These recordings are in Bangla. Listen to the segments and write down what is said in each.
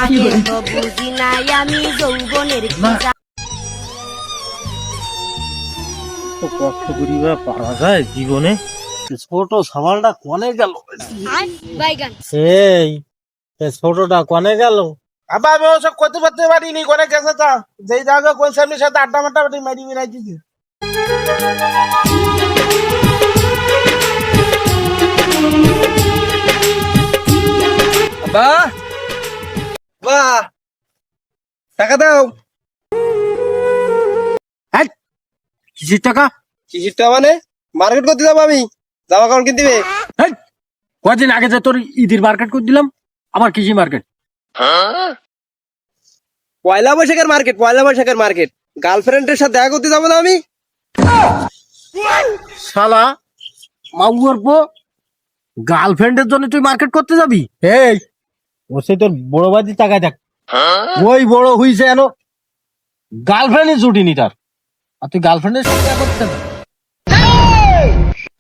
আগে তো বুঝি নাই আমি যৌবনের তো কষ্ট করিবা পারা যায় জীবনে। ছোট সামালটা কনে গেল? বাইগান এই ছোটটা কনে গেল? আবার আমি ওসব করতে পারতে পারিনি, কোনে গেছে তা যেই জায়গা কোন সামনের সাথে আড্ডা মাড্ডা মারি বেড়াই দিছে। বাহ বাহ, টাকা দাও। কিসির টাকা? কিসিরটা মানে? মার্কেট করতে যাবো আমি, জামা কাপড় কিনতে হবে। কদিন আগে যে তোর ঈদের মার্কেট করে দিলাম, আমার কৃষি মার্কেট। পয়লা বৈশাখের মার্কেট, পয়লা বৈশাখের মার্কেট। গার্লফ্রেন্ডের সাথে দেখা করতে যাবো না আমি? শালা মাউয়ার পো, গার্লফ্রেন্ডের জন্য তুই মার্কেট করতে যাবি? এই ও সেই তোর বড় বাজি টাকায় থাক, ওই বড় হইছে এনো গার্লফ্রেন্ডই জুটিনি তার, আর তুই গার্লফ্রেন্ডের সাথে দেখা করতে যাবি?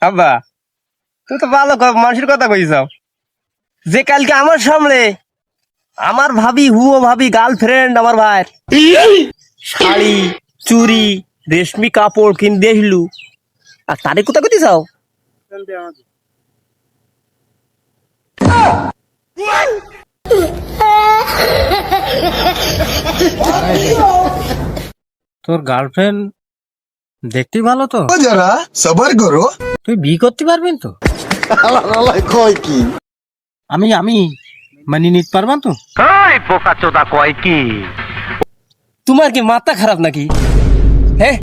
আব্বা তুই তো ভালো মানুষের কথা কইছ, যে কালকে আমার সামনে আমার ভাবি হুও ভাবি গার্লফ্রেন্ড আমার ভাইয়ের শাড়ি চুড়ি রেশমি কাপড় কিন দেখলু, আর তারে কোথা কইতে চাও? তোর গার্লফ্রেন্ড দেখতে ভালো তো, जरा सबर करो। তুই বিয়ে করতে পারবি তো? की আমি আমি মানি নিতে পারবান তো? তোমার কি মাথা খারাপ নাকি? হ্যাঁ,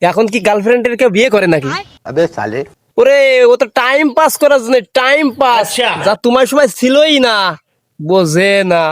এখন কি গার্লফ্রেন্ডের কেউ বিয়ে করে নাকি? अबे साले ওরে ও তো টাইম পাস করার জন্য, টাইম পাস, যা তোমার সময় ছিলই না, বোঝে না।